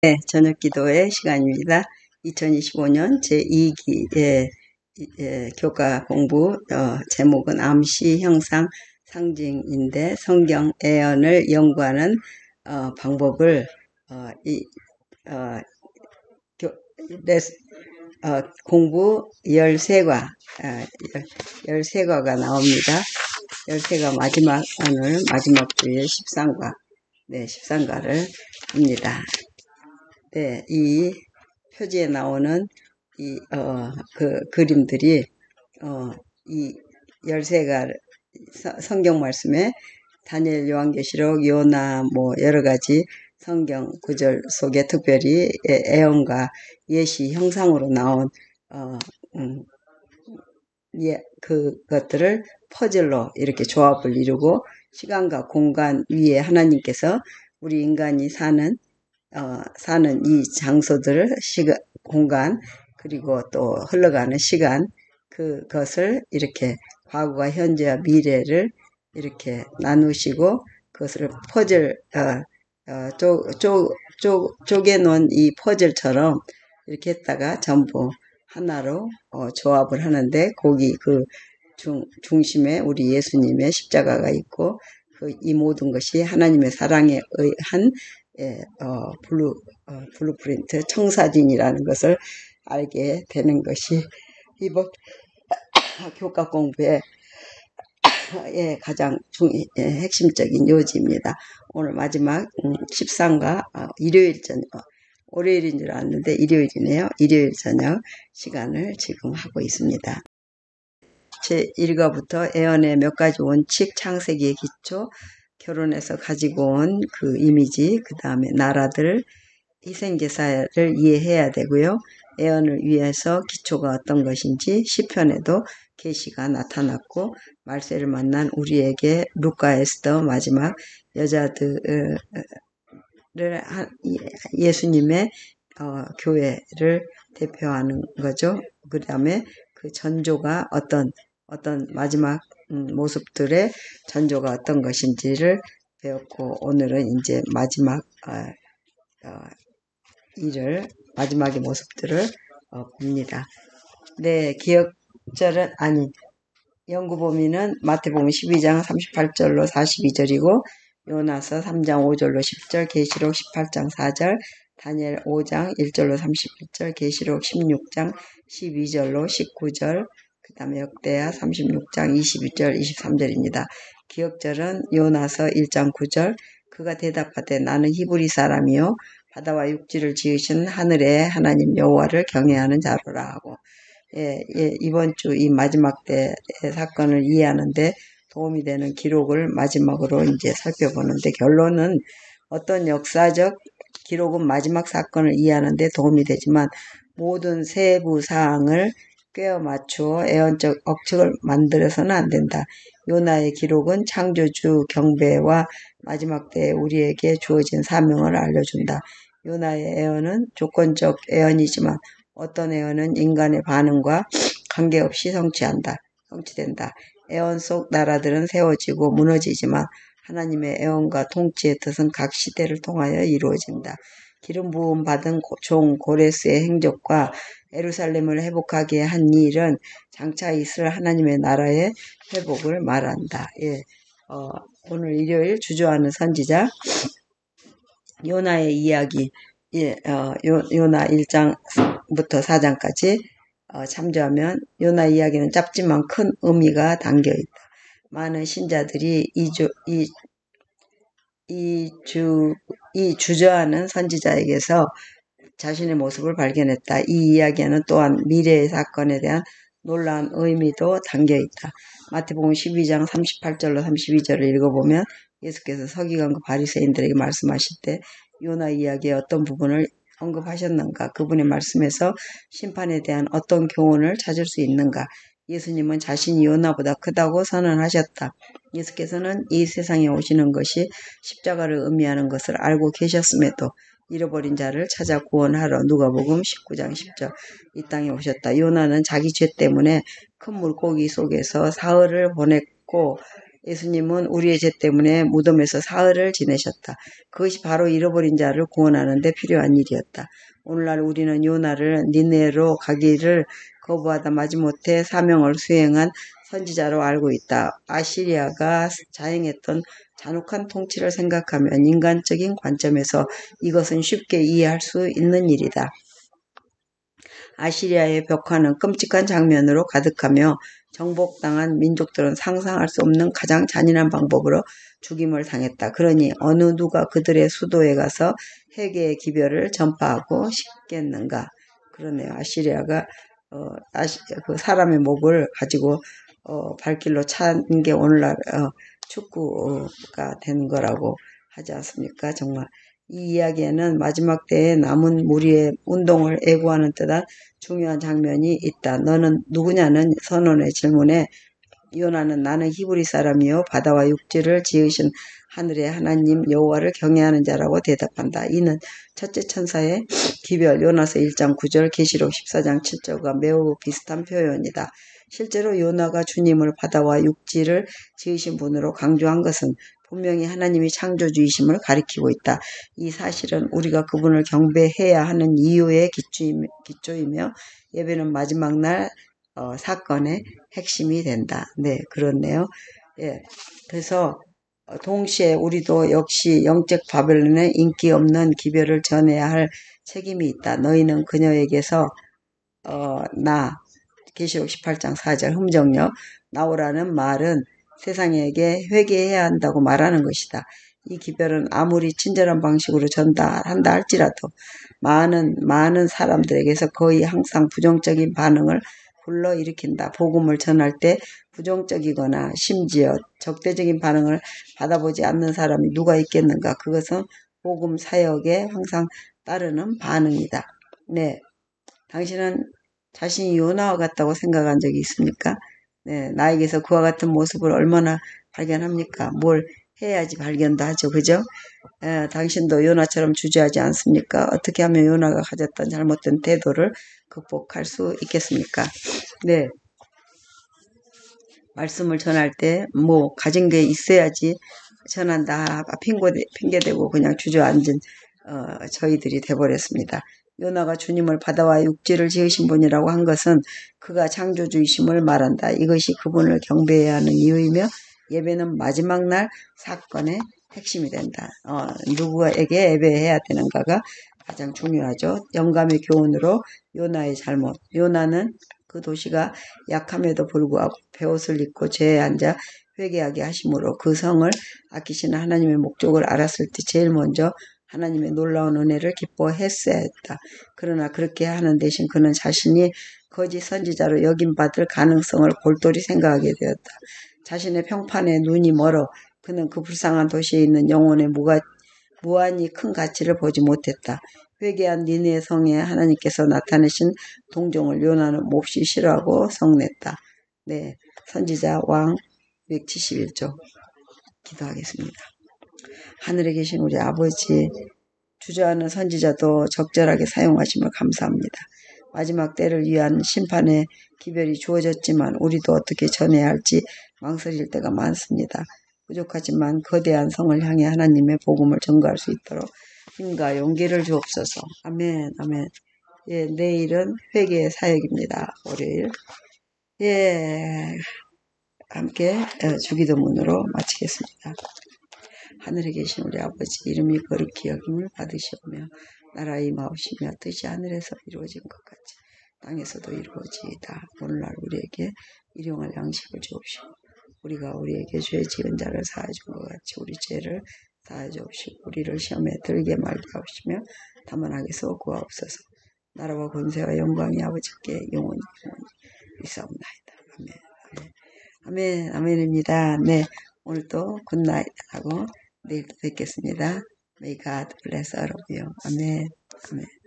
네, 저녁 기도의 시간입니다. 2025년 제2기의 교과 공부 제목은 암시, 형상, 상징인데 성경 애언을 연구하는 방법을 공부 13과가 나옵니다. 13과 오늘 마지막 주에 13과, 13과를 합니다. 네, 이 표지에 나오는 그림들이, 이 13가 성경 말씀에 다니엘, 요한계시록, 요나, 여러가지 성경 구절 속에 특별히 애언과 예시, 형상으로 나온, 그것들을 퍼즐로 이렇게 조합을 이루고 시간과 공간 위에 하나님께서 우리 인간이 사는 이 장소들을 공간 그리고 또 흘러가는 시간 그것을 이렇게 과거와 현재와 미래를 이렇게 나누시고 그것을 퍼즐 쪼개놓은 이 퍼즐처럼 이렇게 했다가 전부 하나로 조합을 하는데 거기 그 중심에 우리 예수님의 십자가가 있고 이 모든 것이 하나님의 사랑에 의한 블루프린트, 청사진이라는 것을 알게 되는 것이 이번 교과 공부의 가장 핵심적인 요지입니다. 오늘 마지막 13과 일요일 저녁, 월요일인 줄 알았는데 일요일이네요. 일요일 저녁 시간을 지금 하고 있습니다. 제1과부터 애언의 몇 가지 원칙, 창세기의 기초, 결혼해서 가지고 온 그 이미지, 그 다음에 나라들, 희생제사를 이해해야 되고요. 애언을 위해서 기초가 어떤 것인지 시편에도 계시가 나타났고 말세를 만난 우리에게 루카, 에스더, 마지막 여자들을 예수님의 교회를 대표하는 거죠. 그 다음에 그 전조가 어떤 마지막 모습들의 전조가 어떤 것인지를 배웠고 오늘은 이제 마지막 마지막의 모습들을 봅니다. 네, 기억절은 연구 범위는 마태복음 12장 38절로 42절이고 요나서 3장 5절로 10절, 계시록 18장 4절, 다니엘 5장 1절로 31절, 계시록 16장 12절로 19절, 그 다음에 역대하 36장 22절 23절입니다. 기억절은 요나서 1장 9절, 그가 대답하되 나는 히브리 사람이요 바다와 육지를 지으신 하늘의 하나님 여호와를 경외하는 자로라 하고 이번 주 이 마지막 때의 사건을 이해하는데 도움이 되는 기록을 마지막으로 이제 살펴보는데 결론은 어떤 역사적 기록은 마지막 사건을 이해하는데 도움이 되지만 모든 세부 사항을 꿰어 맞추어 애언적 억측을 만들어서는 안 된다. 요나의 기록은 창조주 경배와 마지막 때에 우리에게 주어진 사명을 알려준다. 요나의 애언은 조건적 애언이지만 어떤 애언은 인간의 반응과 관계없이 성취된다. 애언 속 나라들은 세워지고 무너지지만 하나님의 애언과 통치의 뜻은 각 시대를 통하여 이루어진다. 기름 부음 받은 종 고레스의 행적과 예루살렘을 회복하게 한 일은 장차 있을 하나님의 나라의 회복을 말한다. 오늘 일요일 주저하는 선지자 요나의 이야기 요나 1장부터 4장까지 참조하면 요나 이야기는 짧지만 큰 의미가 담겨있다. 많은 신자들이 이 주저하는 선지자에게서 자신의 모습을 발견했다. 이 이야기에는 또한 미래의 사건에 대한 놀라운 의미도 담겨있다. 마태복음 12장 38절로 32절을 읽어보면 예수께서 서기관과 바리새인들에게 말씀하실 때 요나 이야기의 어떤 부분을 언급하셨는가? 그분의 말씀에서 심판에 대한 어떤 교훈을 찾을 수 있는가? 예수님은 자신이 요나보다 크다고 선언하셨다. 예수께서는 이 세상에 오시는 것이 십자가를 의미하는 것을 알고 계셨음에도 잃어버린 자를 찾아 구원하러 누가복음 19장 10절 이 땅에 오셨다. 요나는 자기 죄 때문에 큰 물고기 속에서 사흘을 보냈고 예수님은 우리의 죄 때문에 무덤에서 사흘을 지내셨다. 그것이 바로 잃어버린 자를 구원하는 데 필요한 일이었다. 오늘날 우리는 요나를 니네로 가기를 거부하다 마지못해 사명을 수행한 선지자로 알고 있다. 아시리아가 자행했던 잔혹한 통치를 생각하면 인간적인 관점에서 이것은 쉽게 이해할 수 있는 일이다. 아시리아의 벽화는 끔찍한 장면으로 가득하며 정복당한 민족들은 상상할 수 없는 가장 잔인한 방법으로 죽임을 당했다. 그러니 어느 누가 그들의 수도에 가서 회개의 기별을 전파하고 싶겠는가. 그러네요. 아시리아가 그 사람의 목을 가지고 발길로 찬 게 오늘날 축구가 된 거라고 하지 않습니까? 정말 이 이야기에는 마지막 때에 남은 무리의 운동을 애고하는 듯한 중요한 장면이 있다. 너는 누구냐는 선원의 질문에 요나는 나는 히브리 사람이요 바다와 육지를 지으신 하늘의 하나님 여호와를 경외하는 자라고 대답한다. 이는 첫째 천사의 기별 요나서 1장 9절 계시록 14장 7절과 매우 비슷한 표현이다. 실제로 요나가 주님을 바다와 육지를 지으신 분으로 강조한 것은 분명히 하나님이 창조주이심을 가리키고 있다. 이 사실은 우리가 그분을 경배해야 하는 이유의 기초이며 예배는 마지막 날 사건의 핵심이 된다. 네, 그렇네요. 예, 그래서 동시에 우리도 역시 영적 바벨론의 인기 없는 기별을 전해야 할 책임이 있다. 너희는 그녀에게서 계시록 18장 4절 흠정력 나오라는 말은 세상에게 회개해야 한다고 말하는 것이다. 이 기별은 아무리 친절한 방식으로 전달한다 할지라도 많은 사람들에게서 거의 항상 부정적인 반응을 불러일으킨다. 복음을 전할 때 부정적이거나 심지어 적대적인 반응을 받아보지 않는 사람이 누가 있겠는가. 그것은 복음 사역에 항상 따르는 반응이다. 네, 당신은 자신이 요나와 같다고 생각한 적이 있습니까? 네, 나에게서 그와 같은 모습을 얼마나 발견합니까? 뭘 해야지 발견도 하죠. 그죠? 당신도 요나처럼 주저하지 않습니까? 어떻게 하면 요나가 가졌던 잘못된 태도를 극복할 수 있겠습니까? 네, 말씀을 전할 때 가진 게 있어야지 전한다. 핑계대고 그냥 주저앉은 저희들이 돼버렸습니다. 요나가 주님을 바다와 육지를 지으신 분이라고 한 것은 그가 창조주이심을 말한다. 이것이 그분을 경배해야 하는 이유이며 예배는 마지막 날 사건의 핵심이 된다. 누구에게 예배해야 되는가가 가장 중요하죠. 영감의 교훈으로 요나의 잘못. 요나는 그 도시가 약함에도 불구하고 베옷을 입고 죄에 앉아 회개하게 하심으로 그 성을 아끼시는 하나님의 목적을 알았을 때 제일 먼저 하나님의 놀라운 은혜를 기뻐했어야 했다. 그러나 그렇게 하는 대신 그는 자신이 거짓 선지자로 여김받을 가능성을 골똘히 생각하게 되었다. 자신의 평판에 눈이 멀어 그는 그 불쌍한 도시에 있는 영혼의 무한히 큰 가치를 보지 못했다. 회개한 니네 성에 하나님께서 나타내신 동정을 요나는 몹시 싫어하고 성냈다. 네, 선지자 왕 171조 기도하겠습니다. 하늘에 계신 우리 아버지, 주저하는 선지자도 적절하게 사용하심을 감사합니다. 마지막 때를 위한 심판의 기별이 주어졌지만 우리도 어떻게 전해야 할지 망설일 때가 많습니다. 부족하지만 거대한 성을 향해 하나님의 복음을 전가할 수 있도록 힘과 용기를 주옵소서. 아멘, 아멘. 예, 내일은 회개의 사역입니다. 월요일. 예, 함께 주기도문으로 마치겠습니다. 하늘에 계신 우리 아버지 이름이 거룩히 여김을 받으시오며 나라의 임하옵시며 뜻이 하늘에서 이루어진 것 같이 땅에서도 이루어지이다. 오늘날 우리에게 일용할 양식을 주옵시고 우리가 우리에게 죄 지은 자를 사하여 준 것 같이 우리 죄를 사하여 주옵시고 우리를 시험에 들게 말게 하옵시며 다만 악에서 구하옵소서. 나라와 권세와 영광이 아버지께 영원히 있사옵나이다. 아멘. 아멘. 아멘. 아멘입니다. 네, 오늘도 굿나잇 하고 내일 또 뵙겠습니다. May God bless all of you. 아멘. 아멘.